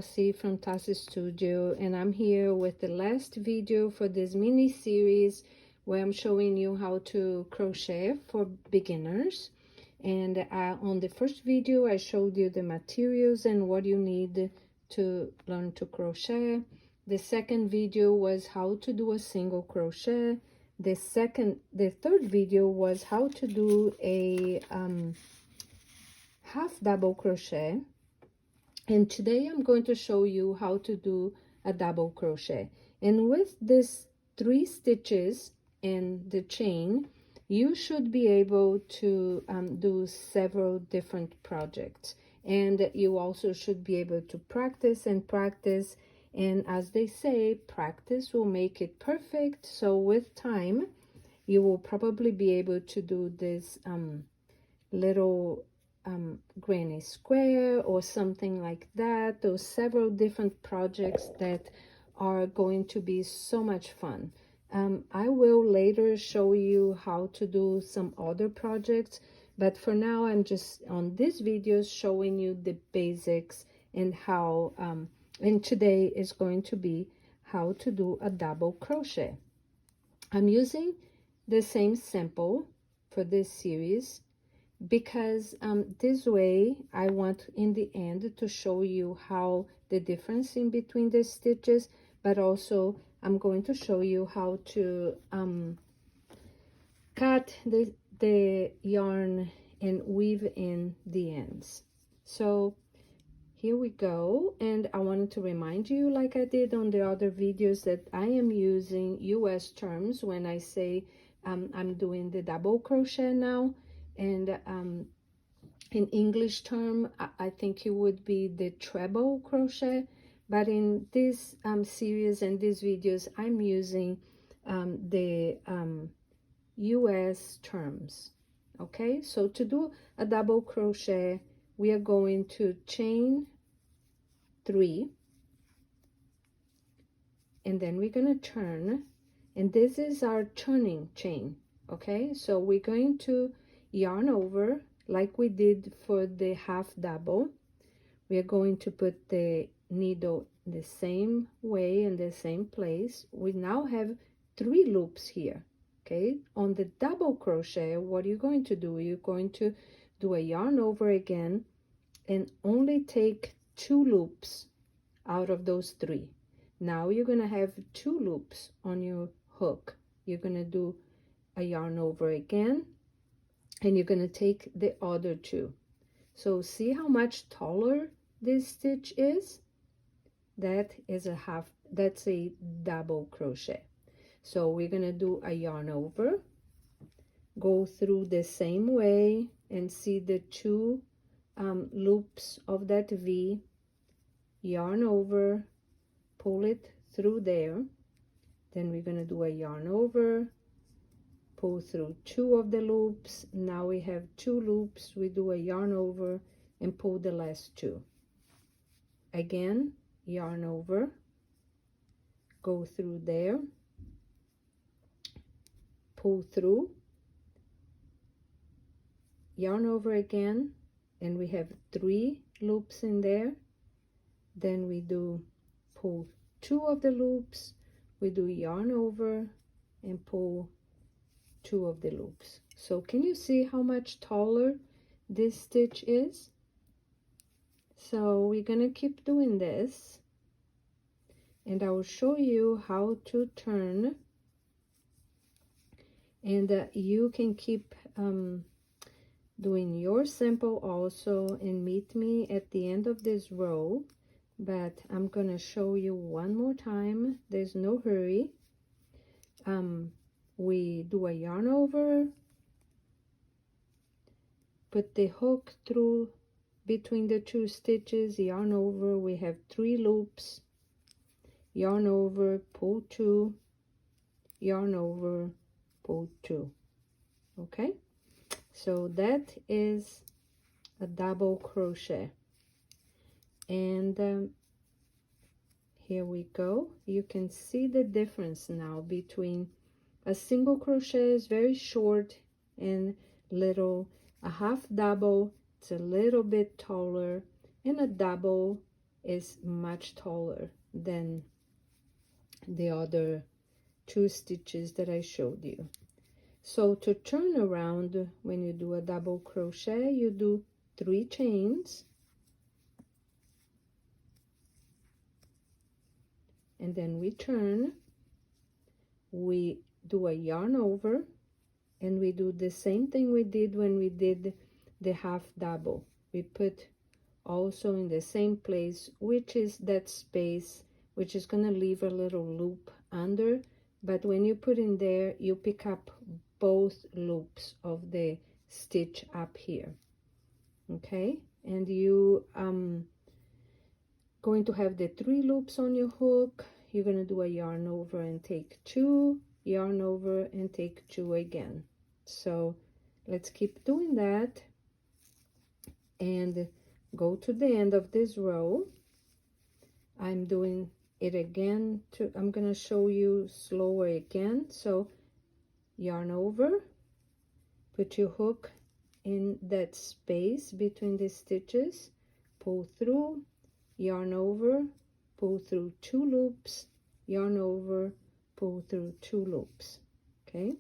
Taci from Taci Studio, and I'm here with the last video for this mini series where I'm showing you how to crochet for beginners. And on the first video I showed you the materials and what you need to learn to crochet. The second video was how to do a single crochet. The third video was how to do a half double crochet. And today I'm going to show you how to do a double crochet. And with this 3 stitches and the chain, you should be able to do several different projects. And you also should be able to practice and practice. And as they say, practice will make it perfect. So with time, you will probably be able to do this little granny square or something like that. Those several different projects that are going to be so much fun. I will later show you how to do some other projects, but for now I'm just on this video showing you the basics and how and today is going to be how to do a double crochet. I'm using the same sample for this series because this way I want in the end to show you how the difference in between the stitches, but also I'm going to show you how to cut the yarn and weave in the ends. So here we go, and I wanted to remind you, like I did on the other videos, that I am using US terms when I say I'm doing the double crochet now. And in English term, I think it would be the treble crochet, but in this series and these videos, I'm using the US terms. Okay, so to do a double crochet, we are going to chain 3, and then we're going to turn, and this is our turning chain. Okay, so we're going to yarn over like we did for the half double. We are going to put the needle the same way in the same place. We now have 3 loops here. Okay, on the double crochet, what you're going to do, you're going to do a yarn over again and only take 2 loops out of those 3. Now you're going to have 2 loops on your hook. You're going to do a yarn over again, and you're going to take the other 2. So see how much taller this stitch is? That is that's a double crochet. So we're going to do a yarn over, go through the same way and see the 2 loops of that V, yarn over, pull it through there. Then we're going to do a yarn over, pull through 2 of the loops. Now we have 2 loops. We do a yarn over and pull the last 2. Again, yarn over, go through there, pull through, yarn over again, and we have 3 loops in there. Then we do pull 2 of the loops, we do yarn over and pull 2 of the loops. So can you see how much taller this stitch is? So we're gonna keep doing this, and I will show you how to turn, and you can keep doing your sample also and meet me at the end of this row. But I'm gonna show you one more time. There's no hurry. We do a yarn over, put the hook through between the 2 stitches, yarn over, we have 3 loops, yarn over, pull 2, yarn over, pull 2. Okay, so that is a double crochet. And here we go. You can see the difference now between a single crochet is very short and little, a half double, it's a little bit taller, and a double is much taller than the other 2 stitches that I showed you. So to turn around, when you do a double crochet, you do 3 chains, and then we turn, we do a yarn over, and we do the same thing we did when we did the half double. We put also in the same place, which is that space, which is going to leave a little loop under, but when you put in there, you pick up both loops of the stitch up here. Okay, and you going to have the 3 loops on your hook. You're going to do a yarn over and take 2, yarn over and take 2 again. So let's keep doing that and go to the end of this row. I'm doing it again I'm going to show you slower again. So yarn over, put your hook in that space between the stitches, pull through, yarn over, pull through 2 loops, yarn over, pull through 2 loops. Okay,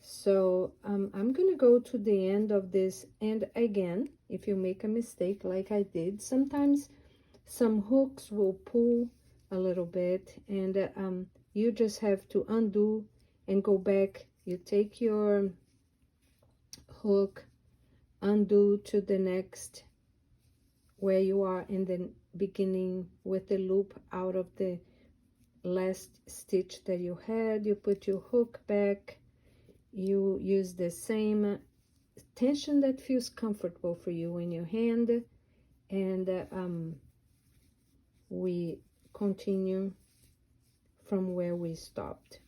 so I'm gonna go to the end of this, and again, if you make a mistake like I did, sometimes some hooks will pull a little bit, and you just have to undo and go back. You take your hook, undo to the next where you are in the beginning with the loop out of the last stitch that you had. You put your hook back, you use the same tension that feels comfortable for you in your hand, and we continue from where we stopped.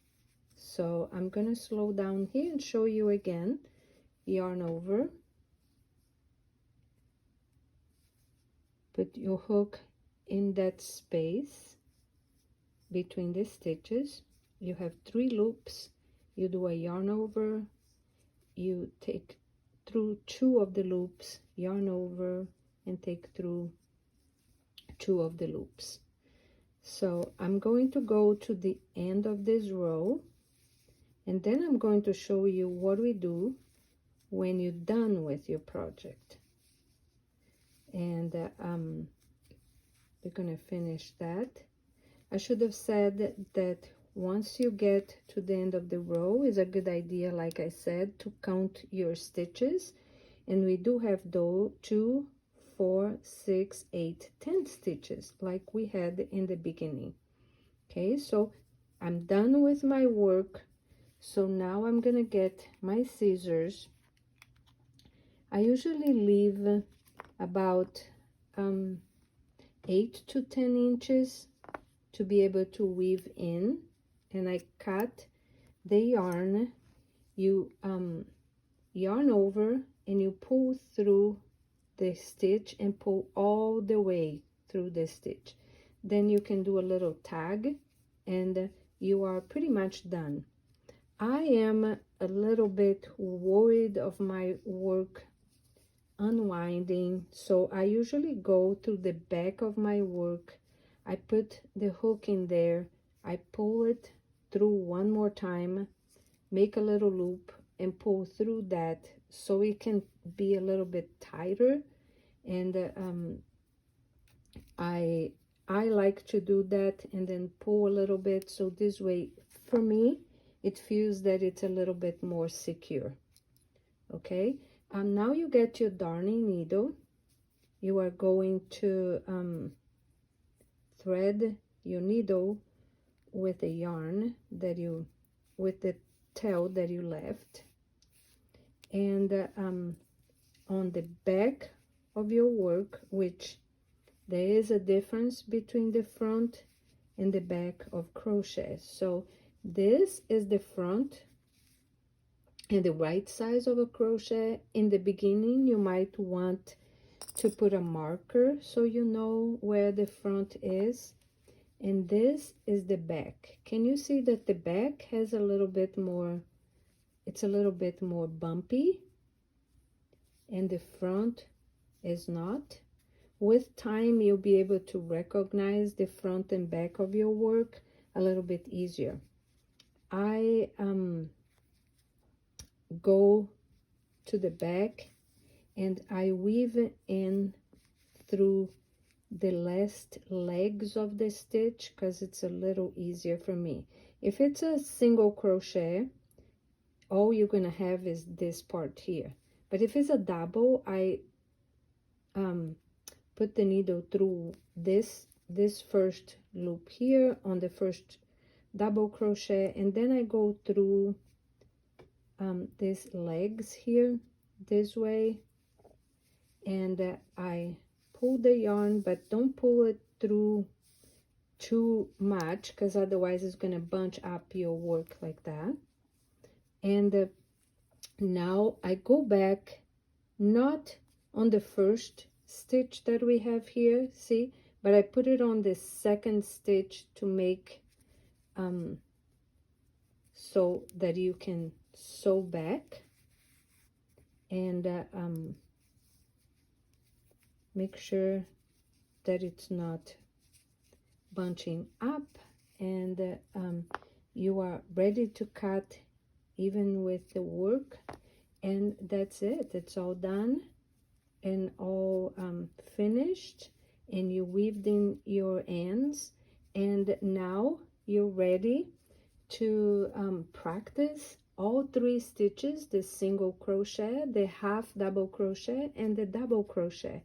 So I'm gonna slow down here and show you again. Yarn over, put your hook in that space between the stitches. You have 3 loops, you do a yarn over, you take through 2 of the loops, yarn over, and take through 2 of the loops. So I'm going to go to the end of this row, and then I'm going to show you what we do when you're done with your project. And we're gonna finish that. I should have said that once you get to the end of the row, is a good idea, like I said, to count your stitches. And we do have 2, 4, 6, 8, 10 stitches like we had in the beginning. Okay, so I'm done with my work. So now I'm gonna get my scissors. I usually leave about 8 to 10 inches to be able to weave in, and I cut the yarn. You yarn over and you pull through the stitch and pull all the way through the stitch. Then you can do a little tag and you are pretty much done. I am a little bit worried of my work unwinding, so I usually go to the back of my work. I put the hook in there, I pull it through one more time, make a little loop and pull through that so it can be a little bit tighter. And I like to do that and then pull a little bit, so this way for me it feels that it's a little bit more secure. Okay, now you get your darning needle. You are going to thread your needle with the yarn that you, with the tail that you left, and on the back of your work, which there is a difference between the front and the back of crochet. So this is the front and the right size of a crochet. In the beginning you might want to put a marker so you know where the front is, and this is the back. Can you see that the back has a little bit more, it's a little bit more bumpy, and the front is not? with time you'll be able to recognize the front and back of your work a little bit easier. I go to the back and I weave in through the last legs of the stitch because it's a little easier for me. If it's a single crochet, all you're gonna have is this part here. But if it's a double, I put the needle through this first loop here on the first double crochet, and then I go through these legs here this way, and I pull the yarn, but don't pull it through too much because otherwise it's gonna bunch up your work like that. And now I go back, not on the first stitch that we have here, see, but I put it on the second stitch to make so that you can sew back, and make sure that it's not bunching up, and you are ready to cut even with the work. And that's it, it's all done and all finished, and you weaved in your ends, and now you're ready to practice all 3 stitches, the single crochet, the half double crochet, and the double crochet.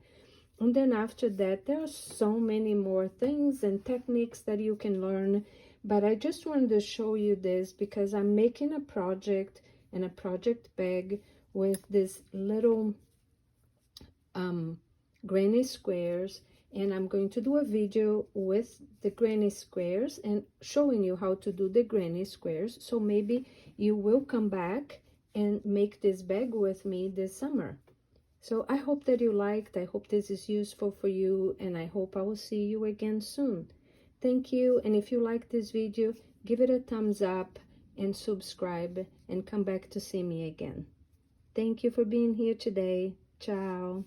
And then after that, there are so many more things and techniques that you can learn, but I just wanted to show you this because I'm making a project and a project bag with this little granny squares, and I'm going to do a video with the granny squares and showing you how to do the granny squares. So maybe you will come back and make this bag with me this summer. So I hope that you liked, I hope this is useful for you, and I hope I will see you again soon. Thank you, and if you like this video, give it a thumbs up and subscribe and come back to see me again. Thank you for being here today. Ciao.